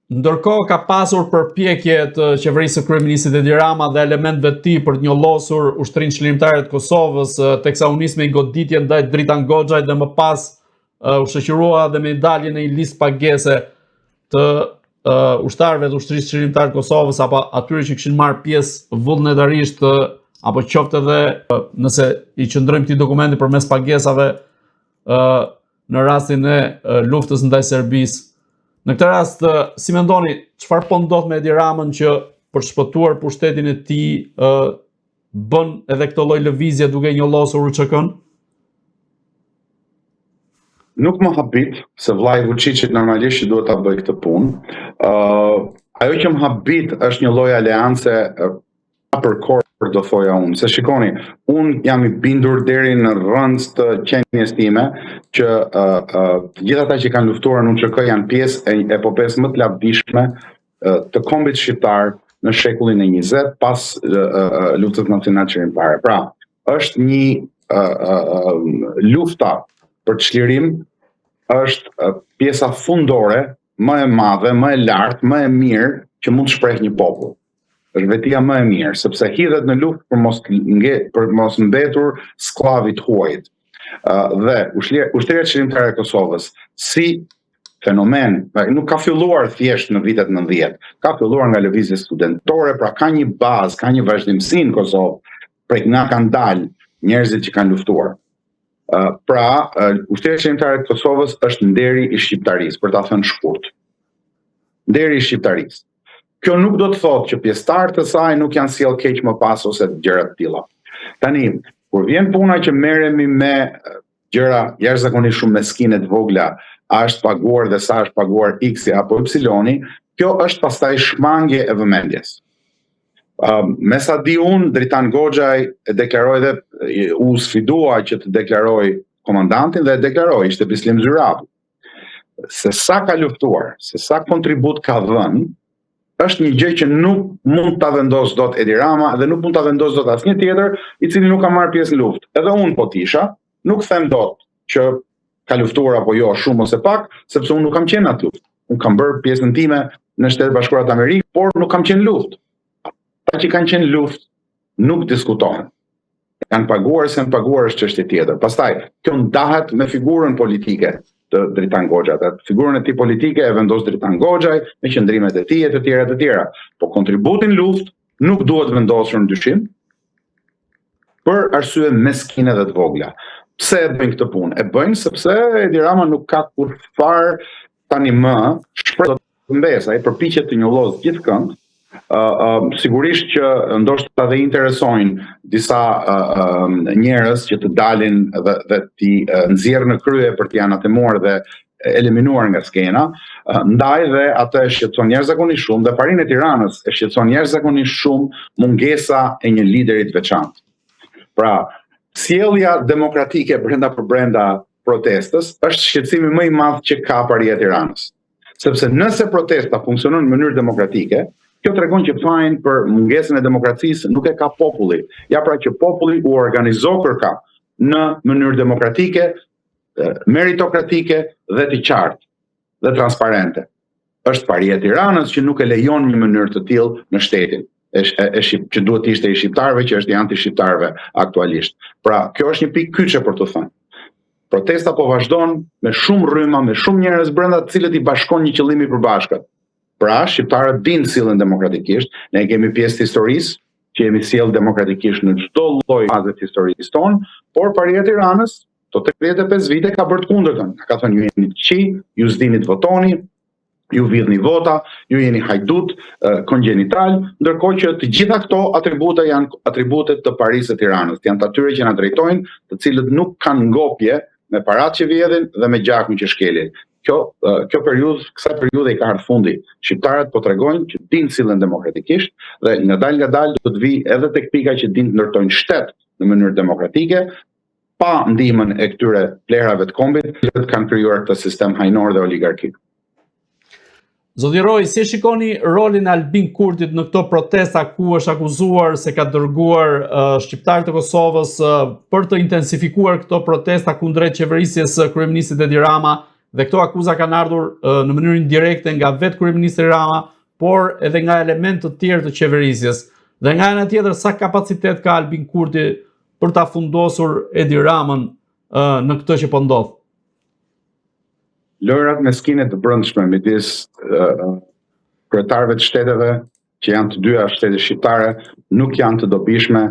Ndërkohë ka pasur përpjekje të qeverisë së kryeministit Edi Rama dhe elementëve të tij për të njollosur Ushtrinë Çlirimtare të Kosovës, teksa u nis me një goditje ndaj Dritan Goxhaj dhe më pas u shoqërua dhe me dalje në një listë pagese të ushtarëve të Ushtrisë Çlirimtare të Kosovës apo atyre që kishin marrë pjesë vullnetarisht apo qoftë edhe nëse i qëndrojmë këtij dokumenti përmes pagesave në rastin e luftës ndaj Serbisë. Në këtë rast, si mendoni, çfarë po ndodh me Edi Ramën që për shpëtuar pushtetin e tij bën edhe këtë lloj lëvizje duke njollosur UÇK-n? Nuk më habit se vllai Vučićit normalisht që duhet ta bëj këtë punë. Ajo që më habit është një lloj aleance përkor, do thoja unë. Se shikoni, unë jam i bindur deri në rëndës të qenies time që të gjithë ata që kanë luftuar në UÇK janë pjesë e epopesë më të lavdishme të kombit shqiptar në shekullin e 20 pas luftës nacionale çlirimtare. Pra, është një lufta për çlirim, është pjesa fundore më e madhe, më e lartë, më e mirë që mund të shpreh një popull. Është vetia më e mirë, sepse hidhet në luftë për mos mbetur sklavit huajt. Dhe Ushtria Çlirimtare e Kosovës si fenomen nuk ka filluar thjesht në vitet 90, ka filluar nga lëvizje studentore, pra ka një bazë, ka një vazhdimsi në Kosovë, prej nga kanë dalë njerëzit që kanë luftuar. Pra, Ushtria Çlirimtare e Kosovës është nderi i shqiptarisë, për ta thënë shkurt. Nderi i shqiptarisë. Kjo nuk do të thotë që pjesëtarët e saj nuk janë sjell keq më pas ose gjëra të tilla. Tani, kur vjen puna që merremi me gjëra jashtëzakonisht shumë meskine të vogla, a është paguar dhe sa është paguar X apo Y, kjo është pastaj shmangje e vëmendjes. Me sa di unë, Dritan Goxhaj e deklaroi dhe u sfidua që të deklaroj komandantin dhe e deklaroi, ishte Bislim Zyrabi. Se sa ka luftuar, se sa kontribut ka dhënë, është një gjë që nuk mund ta vendos dot Edi Rama dhe nuk mund ta vendos dot asnjë tjetër i cili nuk ka marrë pjesë në luftë. Edhe unë po tisha, nuk them dot që ka luftuar apo jo shumë ose pak, sepse unë nuk kam qenë aty luftë. Unë kam bërë pjesën time në Shtetet Bashkuara të Amerikës, por nuk kam qenë luftë. Ata që kanë qenë luftë nuk diskutohen. Kanë paguar se kanë paguar është çështje tjetër. Pastaj, kjo ndahet me figurën politike të Dritan Goxhajt. Figurën e tij politike e vendos Dritan Goxhaj me qëndrimet e tij e të tjera. Po kontributin luftë nuk duhet vendosur në dyshim për arsye meskine dhe të vogla. Pse e bëjnë këtë punë? E bëjnë sepse Edi Rama nuk ka kurrë tani më shpreh të mbesa, ai përpiqet të njollosë gjithkënd. Sigurisht që ndoshta dhe interesojnë disa njerëz që të dalin dhe t'i nxjerrë në krye për t'i anatemuar dhe eliminuar nga skena, ndaj dhe atë e shqetëson jashtëzakonisht shumë dhe parinë e Tiranës e shqetëson jashtëzakonisht shumë mungesa e një lideri të veçantë. Pra, sjellja demokratike brenda protestës është shqetësimi më i madh që ka paria e Tiranës. Sepse nëse protesta funksionon në mënyrë demokratike, kjo tregon që fajin për mungesën e demokracisë nuk e ka populli. Ja pra që populli u organizoi në mënyrë demokratike, meritokratike dhe të qartë dhe transparente. Është paria e Tiranës që nuk e lejon një mënyrë të tillë në shtetin, që duhet të ishte i shqiptarëve, që është i anti-shqiptarëve aktualisht. Pra, kjo është një pikë kyçe për të thënë. Protesta po vazhdon me shumë rryma, me shumë njerëz brenda të cilët i bashkon një qëllim i përbashkët. Pra, shqiptarët dinë sillen demokratikisht, ne kemi pjesë të historisë, që jemi sjell demokratikisht në çdo lloj faze të historisë tonë, por paria e Tiranës, të 35 vite ka bërë të kundërtën. Ka thënë ju jeni të qi, ju s'dini të votoni, ju vidhni vota, ju jeni hajdut, kongjenital, ndërkohë që të gjitha këto atribute janë atributet të parisë së Tiranës, janë të atyre që na drejtojnë, të cilët nuk kanë ngopje me paratë që vjedhin dhe me gjakun që shkelin. Kësaj periudhe i ka ardhur fundi. Shqiptarët po tregojnë që dinë sillen demokratikisht dhe ngadalë do të vijë edhe tek pika që dinë të ndërtojnë shtet në mënyrë demokratike, pa ndihmën e këtyre plerave të kombit që kanë krijuar këtë sistem hajnor dhe oligarkik. Zoti Roj, si shikoni rolin e Albin Kurtit në këto protesta ku është akuzuar se ka dërguar shqiptarët e Kosovës për të intensifikuar këto protesta kundrejt qeverisjes së kryeministit Edi Rama dhe këto akuza kanë ardhur në mënyrë indirekte nga vetë kryeministri Rama, por edhe nga elementë të tjerë të qeverisjes. Dhe nga ana tjetër, sa kapacitet ka Albin Kurti për ta fundosur Edi Ramën në këtë që po ndodh? Lojrat meskine të brendshme midis kryetarëve të shteteve që janë të dyja shtetet shqiptare nuk janë të dobishme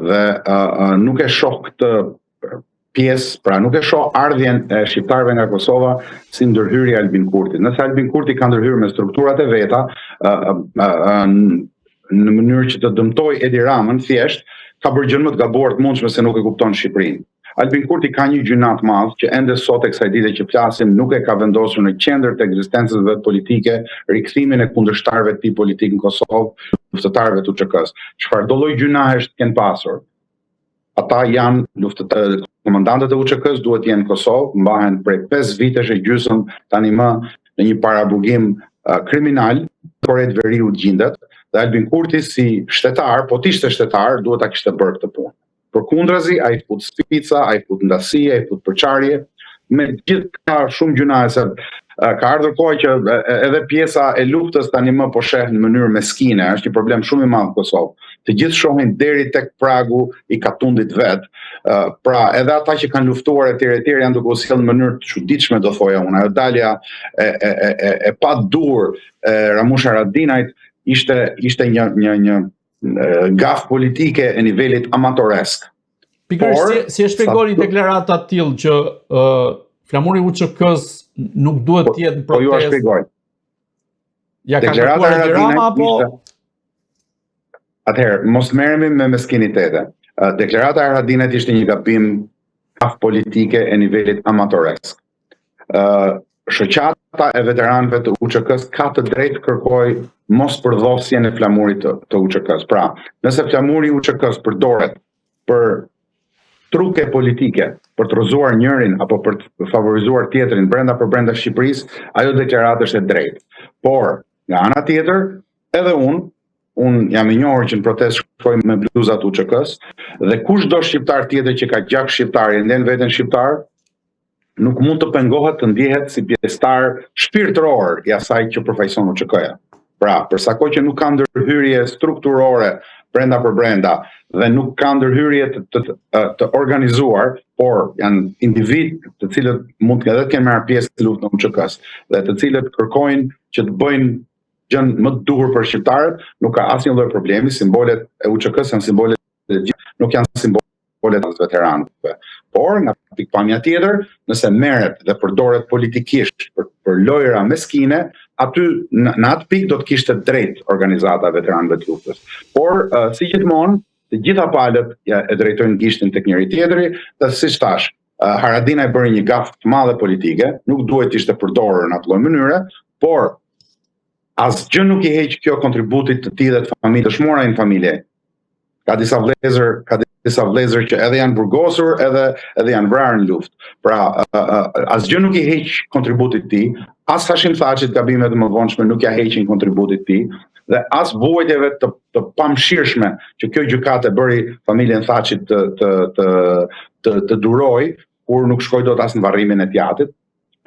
dhe nuk e shoh këtë pjesë, pra nuk e shoh ardhjen e shqiptarëve nga Kosova si ndërhyrje e Albin Kurtit. Nëse Albin Kurti ka ndërhyrë me strukturat e veta në mënyrë që të dëmtoj Edi Ramën, thjesht ka bërë gjë më të gabuar të mundshme se nuk e kupton Shqipërinë. Albin Kurti ka një gjynat madh që ende sot e kësaj dite që flasim nuk e ka vendosur në qendër të ekzistencës vet politike rikthimin e kundërshtarëve të tij politik në Kosovë, luftëtarëve të UÇK-s. Çfarë do lloj gjunahesh të kenë pasur? Ata janë luftëtarë, komandantët e UÇK-s duhet jenë në Kosovë, mbahen prej 5 vitesh e gjysmë tani më në një paraburgim kriminal, Korret Veriu gjendet dhe Albin Kurti si shtetar, po t'ishte shtetar, duhet ta kishte bërë këtë punë. Përkundrazi, ai fut spica, ai fut ndasi, ai fut përçarje, me gjithë ka shumë gjunahe se ka ardhur kohë që edhe pjesa e luftës tani më po sheh në mënyrë meskine, është një problem shumë i madh në Kosovë. Të gjithë shohin deri tek pragu i Katundit vet. Pra, edhe ata që kanë luftuar etj janë duke u sjellë në mënyrë të çuditshme, do thoja unë. Ajo dalja e pa dur e Ramush Haradinajt ishte një gaf politike e nivelit amatoresk. Pikërisht, si e shpjegoni deklarata të tillë që flamuri UÇK-s nuk duhet të jetë në protestë? Po ju a shpjegoj. Ja ka kërkuar Edi Rama apo? Atëherë, mos merremi me meskinitete. Deklarata e Haradinajt ishte një gabim gaf politike e nivelit amatoresk. Shoqata e veteranëve të UÇK-s ka të drejtë kërkoj mos përdhosjen e flamurit të UÇK-s. Pra, nëse flamuri i UÇK-s përdoret për truke politike, për të rrëzuar njërin apo për të favorizuar tjetrin brenda Shqipërisë, ajo deklaratë është e drejtë. Por, nga ana tjetër, edhe unë jam i njohur që në protestë shkoj me bluzat UÇK-s dhe kushdo shqiptar tjetër që ka gjak shqiptar e nden veten shqiptar, nuk mund të pengohet të ndjehet si pjesëtar shpirtëror i asaj që përfaqëson UÇK-ja. Pra, përsa kohë që nuk ka ndërhyrje strukturore brenda për brenda dhe nuk ka ndërhyrje të organizuar, por janë individ të cilët mund të kenë marrë pjesë në luftën e UÇK-s dhe të cilët kërkojnë që të bëjnë gjën më të duhur për shqiptarët, nuk ka asnjë lloj problemi. Simbolet e UÇK-s janë simbolet e gjithë, nuk janë simbolet e veteranëve. Por nga pikpamja tjetër, nëse merret dhe përdoret politikisht për lojra meskine, aty në atë pikë do të kishte drejt organizata e veteranëve të luftës. Por si gjithmonë, të gjitha palët e drejtojnë gishtin tek njëri tjetri, dhe siç thash, Haradinaj bëri një gaf të madhe politike, nuk duhet ishte përdorur në atë lloj mënyre, por asgjë nuk i heq kjo kontributit të tij dhe të familjes dëshmora në familje. Ka disa vëllezër që edhe janë burgosur, edhe janë vrarë në luftë. Pra, asgjë nuk i heq kontributit të tij, as Hashim Thaçit gabimet e mëvonshme nuk ja heqin kontributit të tij, dhe as vuajtjeve të pamshirshme që kjo gjykatë bëri familjen Thaçit të duroj, kur nuk shkoi dot as në varrimin e Tjatit.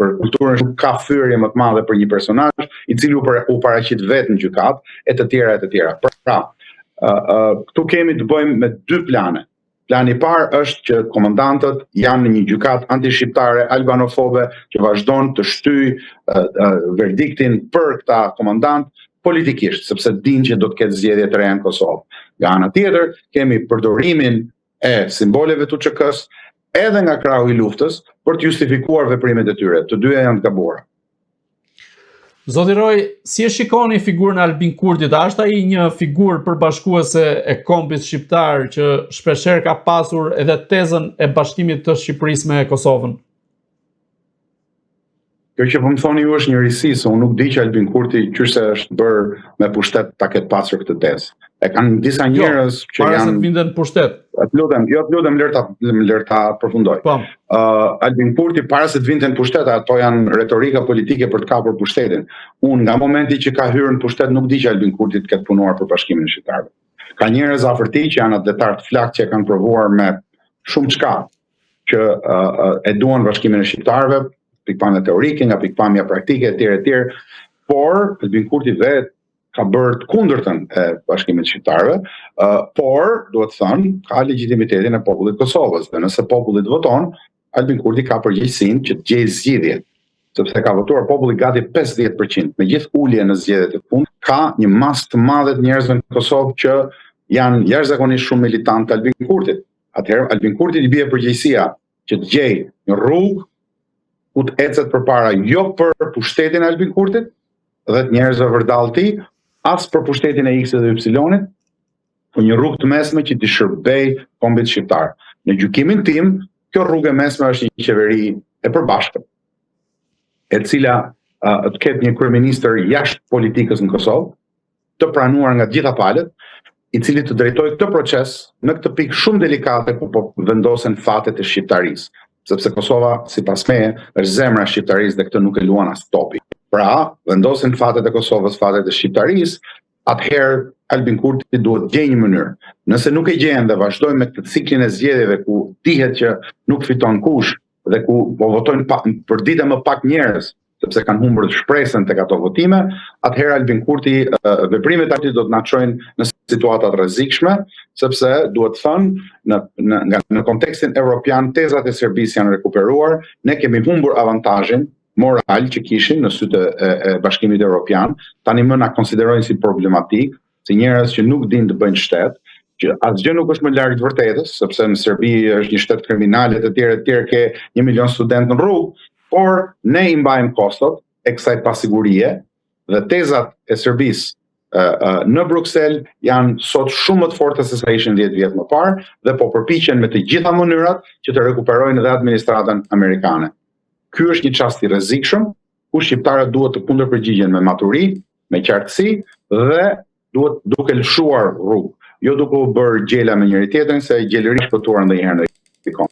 Për kulturën nuk ka fyerje më të madhe për një personazh i cili u paraqit vetë në gjykatë e të tjera e të tjera. Pra, këtu kemi të bëjmë me dy plane. Plani i parë është që komandantët janë në një gjykatë antishqiptare, albanofobe, që vazhdon të shtyjë verdiktin për këta komandant politikisht, sepse din që do të ketë zgjedhje të reja në Kosovë. Nga ana tjetër, kemi përdorimin e simboleve të UÇK-s edhe nga krahu i luftës për të justifikuar veprimet e tyre. Të dyja janë të gabuara. Zoti Roj, si e shikoni figurën e Albin Kurtit? A është ai një figurë përbashkuese e kombit shqiptar që shpeshherë ka pasur edhe tezën e bashkimit të Shqipërisë me Kosovën? Kjo që po më thoni ju është një risi, se unë nuk di që Albin Kurti qyse është bërë me pushtet ta ketë pasur këtë tezë. E kanë disa njerëz që para janë... se të vinden në pushtet. Të lutem lër ta përfundoj. Albin Kurti para se të vinte në pushtet, ato janë retorika politike për të kapur pushtetin. Unë nga momenti që ka hyrë në pushtet nuk di që Albin Kurti të ketë punuar për bashkimin e shqiptarëve. Ka njerëz afër tij që janë atletar të flakë që kanë provuar me shumë çka që e duan bashkimin e shqiptarëve, pikpamja teorike, nga pikpamja praktike etj. Por Albin Kurti vetë ka bërë të kundërtën e Bashkimit Shqiptarëve, por duhet thënë ka legitimitetin e popullit të Kosovës. Dhe nëse populli voton, Albin Kurti ka përgjegjësinë që të gjejë zgjidhje, sepse ka votuar populli gati 50%. Me gjithë ulje në zgjedhjet e fundit, ka një masë të madhe të njerëzve në Kosovë që janë jashtëzakonisht shumë militantë të Albin Kurtit. Atëherë Albin Kurtit i bie përgjegjësia që të gjejë një rrugë ku të ecet përpara jo për pushtetin e Albin Kurtit dhe të njerëzve vërdall ti, as për pushtetin e X dhe Y-it, por një rrugë të mesme që t'i shërbej kombit shqiptar. Në gjykimin tim, kjo rrugë e mesme është një qeveri e përbashkët, e cila të ketë një kryeministër jashtë politikës në Kosovë, të pranuar nga gjitha palët, i cili të drejtojë këtë proces në këtë pikë shumë delikate ku po vendosen fatet e shqiptarisë, sepse Kosova, sipas meje, është zemra e shqiptarisë dhe këtë nuk e luan as topi. Pra, vendosen fatet e Kosovës, fatet e shqiptarisë, atëherë Albin Kurti duhet gjejë një mënyrë. Nëse nuk e gjen dhe vazhdojmë me këtë ciklin e zgjedhjeve ku dihet që nuk fiton kush dhe ku po votojnë për ditë më pak njerëz, sepse kanë humbur shpresën tek ato votime, atëherë Albin Kurti veprimet e tij do të na çojnë në situata të rrezikshme, sepse duhet thënë në kontekstin evropian tezat e Serbisë janë rekuperuar, ne kemi humbur avantazhin moral që kishin në sytë e Bashkimit Evropian, tani më na konsiderojnë si problematik, si njerëz që nuk dinë të bëjnë shtet, që asgjë nuk është më larg të vërtetës, sepse në Serbi është një shtet kriminalet e tjerë ke 1 milion student në rrugë, por ne i mbajmë kostot e kësaj pasigurie dhe tezat e Serbisë në Bruksel janë sot shumë më të forta se sa ishin 10 vjet më parë dhe po përpiqen me të gjitha mënyrat që të rekuperojnë edhe administratën amerikane. Ky është një çast i rrezikshëm ku shqiptarët duhet të kundërpërgjigjen me maturi, me qartësi dhe duhet duke lëshuar rrugë, jo duke u bërë gjela me njëri tjetrin se gjelëri shpëtuar ndonjëherë në pikon.